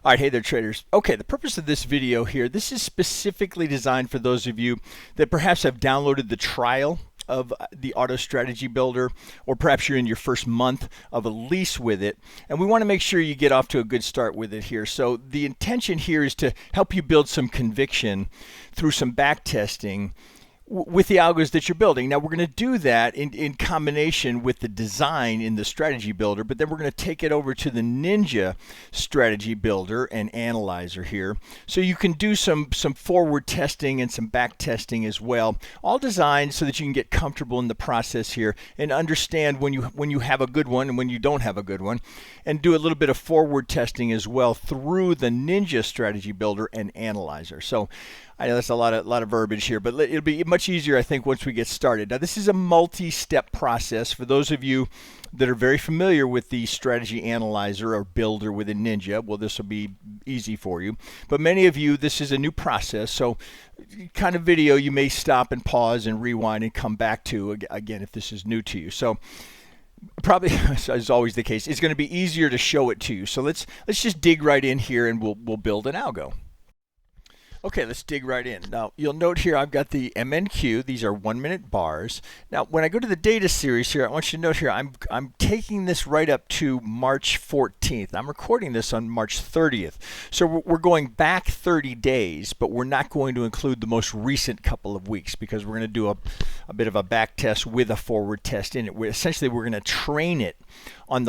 All right, hey there traders. Okay, the purpose of this video here, this is specifically designed for those of you that perhaps have downloaded the trial of the Auto Strategy Builder, or perhaps you're in your first month of a lease with it, and we want to make sure you get off to a good start with it here. So the intention here is to help you build some conviction through some back testing with the algos that you're building. Now we're going to do that in combination with the design in the strategy builder, but then we're going to take it over to the Ninja strategy builder and analyzer here. So you can do some forward testing and some back testing as well, all designed so that you can get comfortable in the process here and understand when you have a good one and when you don't have a good one, and do a little bit of forward testing as well through the Ninja strategy builder and analyzer. So I know that's a lot of verbiage here, but it'll be much easier, I think, once we get started. Now, this is a multi-step process. For those of you that are very familiar with the strategy analyzer or builder within Ninja, well, this will be easy for you. But many of you, this is a new process, so kind of video you may stop and pause and rewind and come back to, again, if this is new to you. So probably, as always the case, it's going to be easier to show it to you. So let's just dig right in here and we'll build an algo. Okay, let's dig right in. Now, you'll note here I've got the MNQ. These are 1-minute bars. Now, when I go to the data series here, I want you to note here I'm taking this right up to March 14th. I'm recording this on March 30th. So we're going back 30 days, but we're not going to include the most recent couple of weeks because we're going to do a bit of a back test with a forward test in it. Essentially, we're going to train it on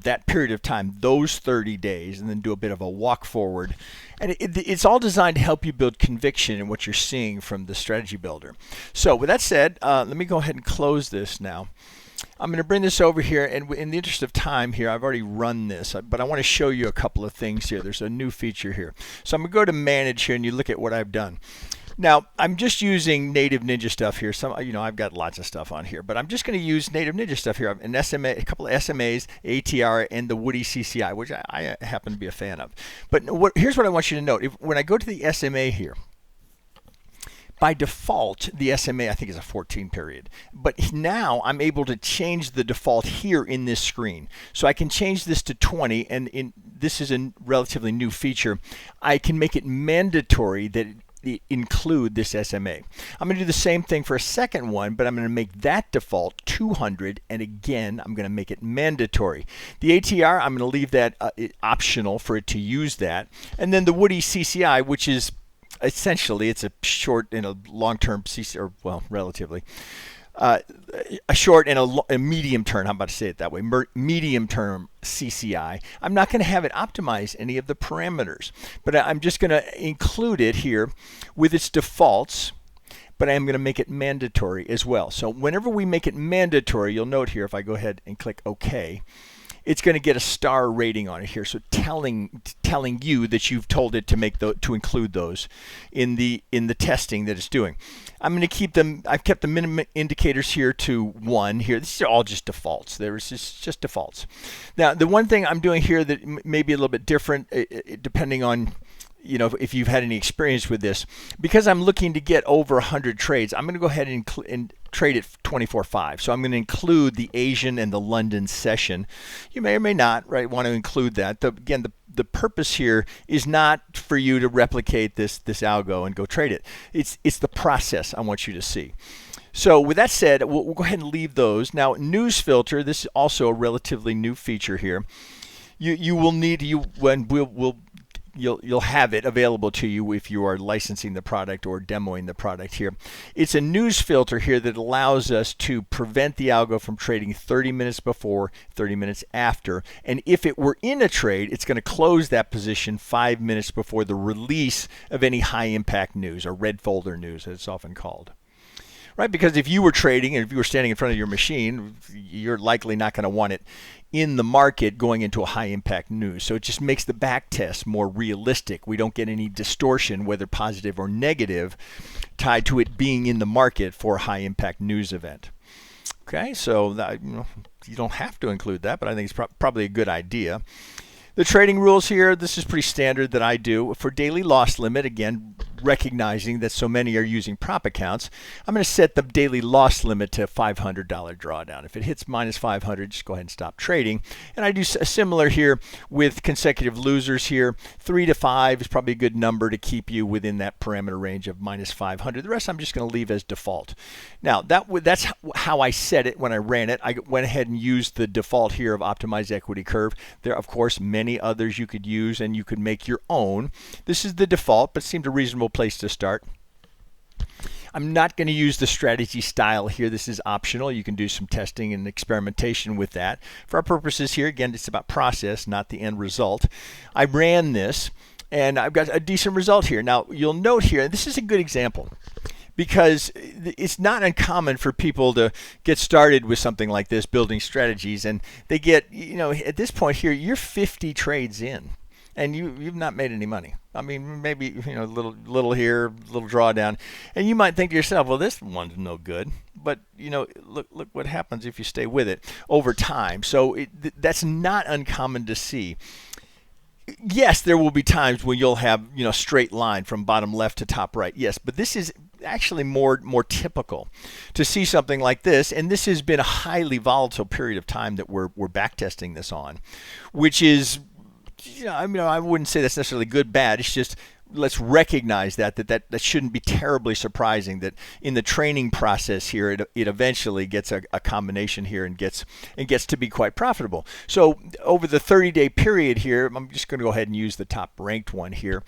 that period of time, those 30 days, and then do a bit of a walk forward. And it's all designed to help you build conviction in what you're seeing from the strategy builder. So with that said, let me go ahead and close this now. I'm going to bring this over here, and in the interest of time here, I've already run this, but I want to show you a couple of things here. There's a new feature here. So I'm going to go to Manage here, and you look at what I've done. Now, I'm just using native Ninja stuff here. I've got lots of stuff on here, but I'm just going to use native Ninja stuff here. An SMA, a couple of SMAs, ATR, and the Woody CCI, which I happen to be a fan of. But here's what I want you to note. When I go to the SMA here, by default, the SMA I think is a 14 period. But now I'm able to change the default here in this screen. So I can change this to 20, and this is a relatively new feature. I can make it mandatory that include this SMA. I'm going to do the same thing for a second one, but I'm going to make that default 200, and again, I'm going to make it mandatory. The ATR, I'm going to leave that optional for it to use that. And then the Woody CCI, which is essentially, it's a short and a long-term CCI, or well, relatively. A short and a medium term, how about to say it that way, medium term CCI. I'm not going to have it optimize any of the parameters, but I'm just going to include it here with its defaults, but I'm going to make it mandatory as well. So whenever we make it mandatory, you'll note here, if I go ahead and click OK, it's going to get a star rating on it here, so telling you that you've told it to include those in the testing that it's doing. I'm going to keep them. I've kept the minimum indicators here to 1 here. These are all just defaults. There's just defaults. Now, the one thing I'm doing here that may be a little bit different, depending on if you've had any experience with this, because I'm looking to get over 100 trades, I'm going to go ahead and trade it 24/5. So I'm going to include the Asian and the London session. You may or may not want to include that. Again, the purpose here is not for you to replicate this algo and go trade it. It's the process I want you to see. So with that said, we'll go ahead and leave those. Now, news filter. This is also a relatively new feature here. You will need You'll have it available to you if you are licensing the product or demoing the product here. It's a news filter here that allows us to prevent the algo from trading 30 minutes before, 30 minutes after. And if it were in a trade, it's going to close that position 5 minutes before the release of any high impact news, or red folder news as it's often called. Right? Because if you were trading and if you were standing in front of your machine, you're likely not going to want it in the market going into a high impact news. So it just makes the back test more realistic. We don't get any distortion, whether positive or negative, tied to it being in the market for a high impact news event. Okay, so that, you don't have to include that, but I think it's probably a good idea. The trading rules here, this is pretty standard that I do. For daily loss limit, again, recognizing that so many are using prop accounts, I'm going to set the daily loss limit to $500 drawdown. If it hits minus 500, just go ahead and stop trading. And I do similar here with consecutive losers here. 3 to 5 is probably a good number to keep you within that parameter range of minus 500. The rest I'm just going to leave as default. Now that's how I set it when I ran it. I went ahead and used the default here of optimized equity curve. There are, of course, many others you could use, and you could make your own. This is the default, but seemed a reasonable place to start. I'm not going to use the strategy style here. This is optional. You can do some testing and experimentation with that. For our purposes here, again, it's about process, not the end result. I ran this, and I've got a decent result here. Now, you'll note here, this is a good example, because it's not uncommon for people to get started with something like this, building strategies, and they get, at this point here, you're 50 trades in. And you've not made any money. I mean, maybe a little here, little drawdown, and you might think to yourself, well, this one's no good. But look what happens if you stay with it over time. So that's not uncommon to see. Yes, there will be times when you'll have straight line from bottom left to top right. Yes, but this is actually more typical to see something like this, and this has been a highly volatile period of time that we're backtesting this on, which is. I wouldn't say that's necessarily good, bad. It's just let's recognize that shouldn't be terribly surprising that in the training process here, it eventually gets a combination here and gets to be quite profitable. So over the 30-day period here, I'm just going to go ahead and use the top ranked one here.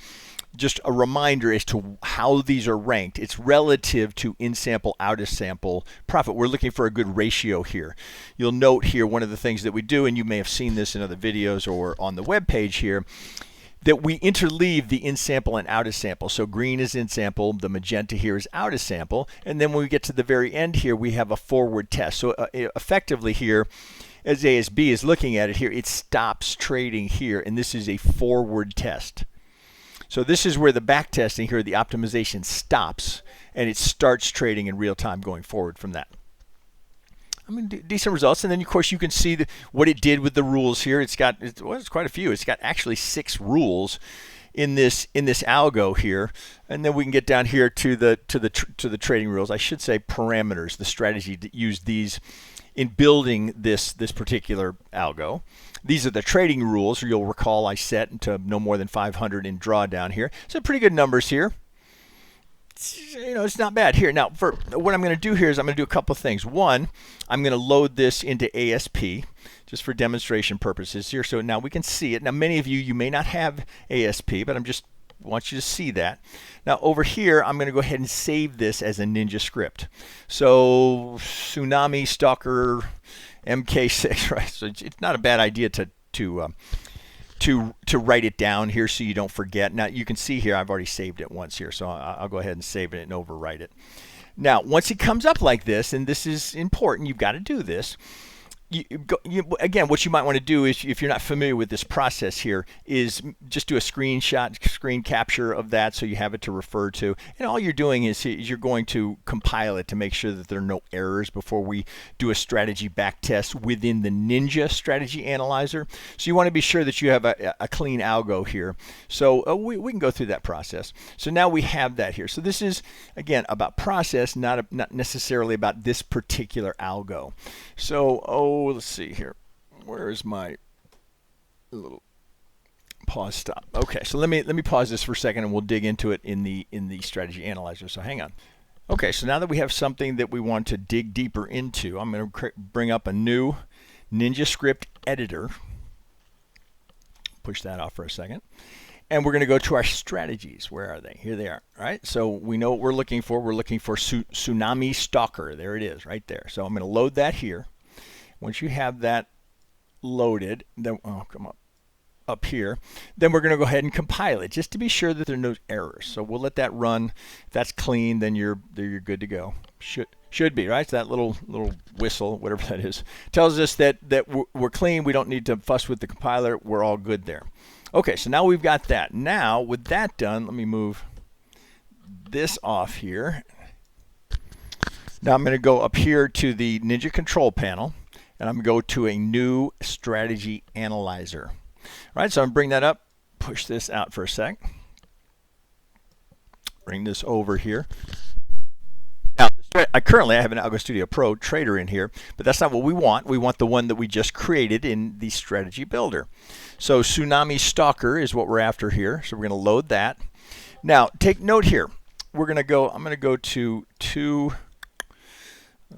Just a reminder as to how these are ranked. It's relative to in-sample, out-of-sample profit. We're looking for a good ratio here. You'll note here one of the things that we do, and you may have seen this in other videos or on the web page here, that we interleave the in-sample and out-of-sample. So green is in-sample, the magenta here is out-of-sample, and then when we get to the very end here, we have a forward test. So effectively here, as ASB is looking at it here, it stops trading here, and this is a forward test. So this is where the backtesting here, the optimization stops, and it starts trading in real time going forward from that. I mean, decent results. And then, of course, you can see what it did with the rules here. It's quite a few. It's got actually 6 rules in this algo here. And then we can get down here to the trading rules. I should say parameters, the strategy to use these in building this particular algo. These are the trading rules. You'll recall I set to no more than 500 in drawdown here. So pretty good numbers here. It's not bad here. Now, for what I'm going to do here is I'm going to do a couple of things. One, I'm going to load this into ASP just for demonstration purposes here. So now we can see it. Now, many of you may not have ASP, but want you to see that. Now over here, I'm going to go ahead and save this as a NinjaScript. So Tsunami Stalker MK6, right? So it's not a bad idea to write it down here so you don't forget. Now you can see here I've already saved it once here, so I'll go ahead and save it and overwrite it. Now once it comes up like this, and this is important, you've got to do this. Again, what you might want to do is, if you're not familiar with this process here, is just do a screen capture of that so you have it to refer to. And all you're doing is you're going to compile it to make sure that there are no errors before we do a strategy back test within the Ninja strategy analyzer. So you want to be sure that you have a clean algo here. So we can go through that process. So now we have that here. So this is, again, about process, not necessarily about this particular algo. So, let's see here. Where is my little pause stop? Okay, so let me pause this for a second, and we'll dig into it in the strategy analyzer. So hang on. Okay, so now that we have something that we want to dig deeper into, I'm going to bring up a new NinjaScript editor. Push that off for a second. And we're going to go to our strategies. Where are they? Here they are. All right, so we know what we're looking for. We're looking for Tsunami Stalker. There it is, right there. So I'm going to load that here. Once you have that loaded, then come up here, then we're going to go ahead and compile it just to be sure that there are no errors. So we'll let that run. If that's clean, then you're good to go. Should be, right? So that little whistle, whatever that is, tells us that we're clean. We don't need to fuss with the compiler. We're all good there. Okay, so now we've got that. Now with that done, let me move this off here. Now I'm going to go up here to the Ninja control panel, and I'm going to go to a new strategy analyzer. All right, so I'm going to bring that up, push this out for a sec. bring this over here. Now, currently I have an Algo Studio Pro Trader in here, but that's not what we want. We want the one that we just created in the strategy builder. So Tsunami Stalker is what we're after here. So we're going to load that. Now, take note here. I'm going to go to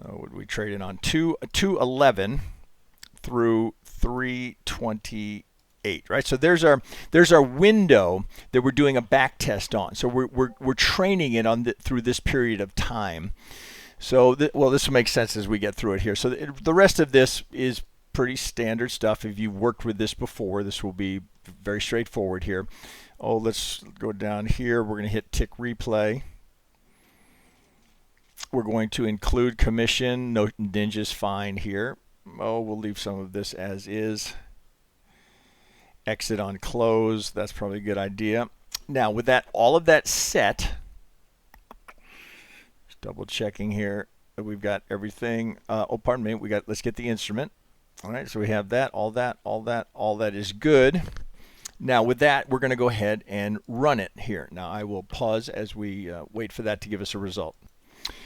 what did we trade in on? 211 through 328, right? So there's our window that we're doing a back test on. So we're training it on through this period of time. So well, this will make sense as we get through it here. So the rest of this is pretty standard stuff. If you've worked with this before, this will be very straightforward here. Oh, let's go down here. We're going to hit tick replay. We're going to include commission. No, Ninja's fine here. Oh, we'll leave some of this as is. Exit on close. That's probably a good idea. Now, with that, all of that set, just double checking here. We've got everything. Oh, pardon me. Let's get the instrument. All right, so we have that, all that is good. Now with that, we're going to go ahead and run it here. Now I will pause as we wait for that to give us a result.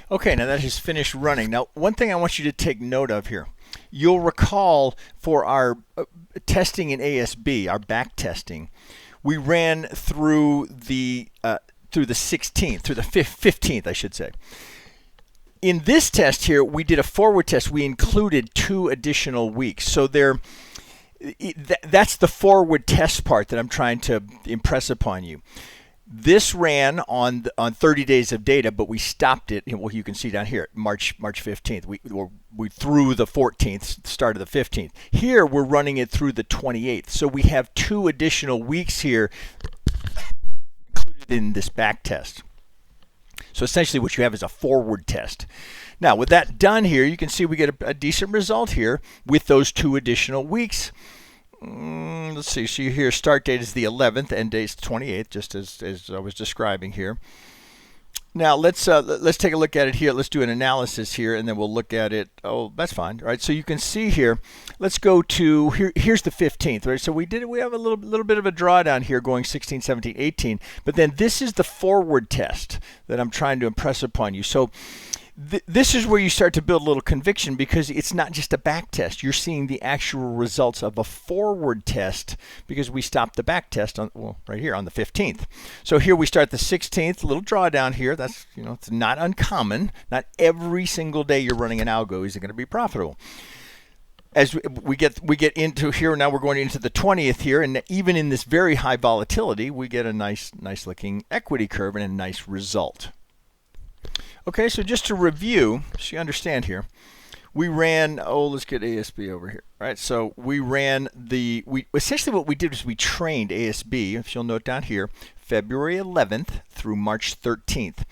Okay, now that has finished running. Now one thing I want you to take note of here. You'll recall for our testing in ASB, our back testing, we ran through the 16th, through the 15th, I should say. In this test here, we did a forward test. We included 2 additional weeks. So that's the forward test part that I'm trying to impress upon you. This ran on 30 days of data, but we stopped it. Well, you can see down here, March 15th. We through the 14th, start of the 15th. Here, we're running it through the 28th. So we have 2 additional weeks here included in this back test. So essentially what you have is a forward test. Now with that done here, you can see we get a decent result here with those 2 additional weeks. Let's see, so here start date is the 11th, end date is the 28th, just as I was describing here. Now let's take a look at it here. Let's do an analysis here, and then we'll look at it. Oh, that's fine. All right, so you can see here. Let's go to here. Here's the 15th, right? So we have a little bit of a drawdown here, going 16, 17, 18. But then this is the forward test that I'm trying to impress upon you. So this is where you start to build a little conviction, because it's not just a back test. You're seeing the actual results of a forward test, because we stopped the back test on, well, right here on the 15th. So here we start the 16th, a little drawdown here. That's, it's not uncommon. Not every single day you're running an algo is going to be profitable. As we get into here, now we're going into the 20th here, and even in this very high volatility, we get a nice looking equity curve and a nice result. Okay, so just to review, so you understand here, we ran, let's get ASB over here, right? So we ran essentially what we did is we trained ASB, if you'll note down here, February 11th through March 13th.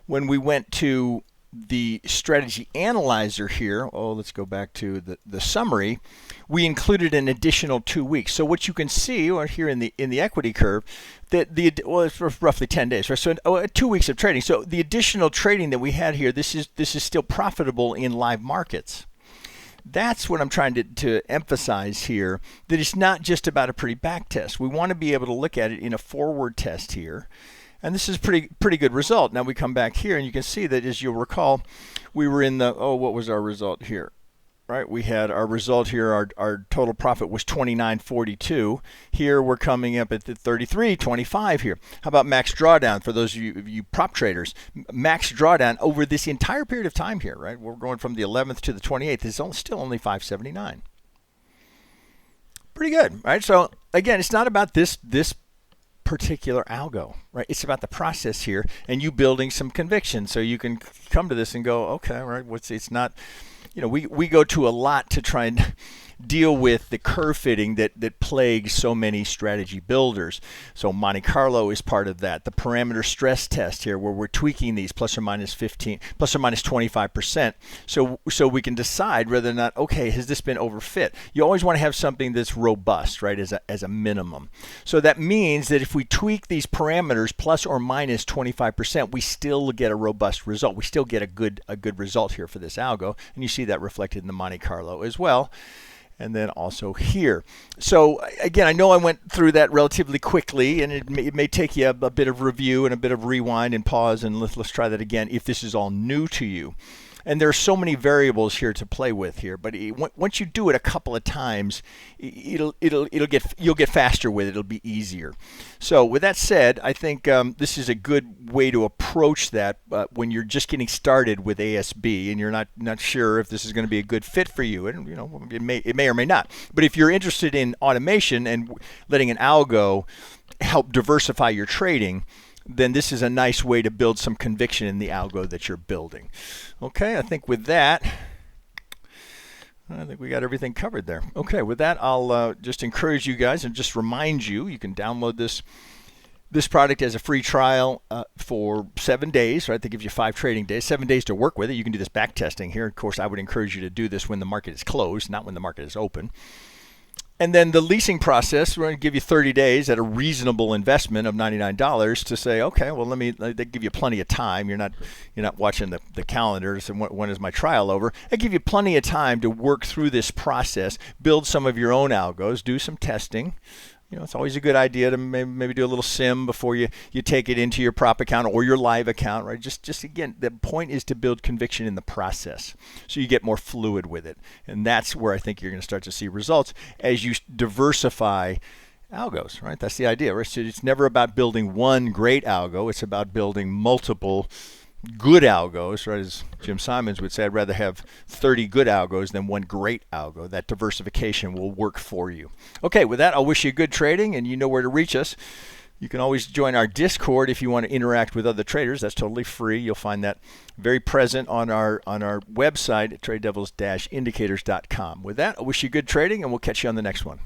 When we went to the strategy analyzer here, let's go back to the summary, we included an additional 2 weeks. So what you can see here in the equity curve, that it's roughly 10 days, right? So 2 weeks of trading. So the additional trading that we had here, this is still profitable in live markets. That's what I'm trying to emphasize here, that it's not just about a pretty back test. We want to be able to look at it in a forward test here. And this is pretty good result. Now we come back here, and you can see that, as you'll recall, we were in the, what was our result here? Right, we had our result here, our total profit was 29.42. Here we're coming up at the 33.25 here. How about max drawdown for those of you prop traders? Max drawdown over this entire period of time here, right? We're going from the 11th to the 28th. It's still only 5.79. Pretty good, right? So again, it's not about this particular algo, right? It's about the process here, and you building some conviction, so you can come to this and go, okay, right? It's not. We go to a lot to try and deal with the curve fitting that plagues so many strategy builders. So Monte Carlo is part of that. The parameter stress test here, where we're tweaking these plus or minus 25%, so we can decide whether or not, okay, has this been overfit? You always want to have something that's robust, right, as a minimum. So that means that if we tweak these parameters plus or minus 25%, we still get a robust result. We still get a good result here for this algo, and you see that reflected in the Monte Carlo as well. and then also here. So again, I know I went through that relatively quickly, and it may take you a bit of review and a bit of rewind and pause, and let's try that again if this is all new to you. And there are so many variables here to play with here, but once you do it a couple of times, you'll get faster with it. It'll be easier. So with that said, I think this is a good way to approach that when you're just getting started with ASB and you're not sure if this is going to be a good fit for you. And it may or may not. But if you're interested in automation and letting an algo help diversify your trading, then this is a nice way to build some conviction in the algo that you're building. Okay, I think with that, I think we got everything covered there. Okay, with that, I'll just encourage you guys and just remind you, you can download this product as a free trial for 7 days, right? They give you 5 trading days, 7 days to work with it. You can do this back testing here. Of course, I would encourage you to do this when the market is closed, not when the market is open. And then the leasing process, we're going to give you 30 days at a reasonable investment of $99 to say, okay, well, they give you plenty of time. You're not watching the calendars and when is my trial over. They give you plenty of time to work through this process, build some of your own algos, do some testing. It's always a good idea to maybe do a little sim before you take it into your prop account or your live account, right? Just again, the point is to build conviction in the process so you get more fluid with it. And that's where I think you're going to start to see results as you diversify algos, right? That's the idea, right? So it's never about building one great algo. It's about building multiple good algos, right? As Jim Simons would say, I'd rather have 30 good algos than one great algo. That diversification will work for you. Okay, with that, I'll wish you good trading, and you know where to reach us. You can always join our Discord if you want to interact with other traders. That's totally free. You'll find that very present on our website at TradeDevils-Indicators.com. With that, I wish you good trading, and we'll catch you on the next one.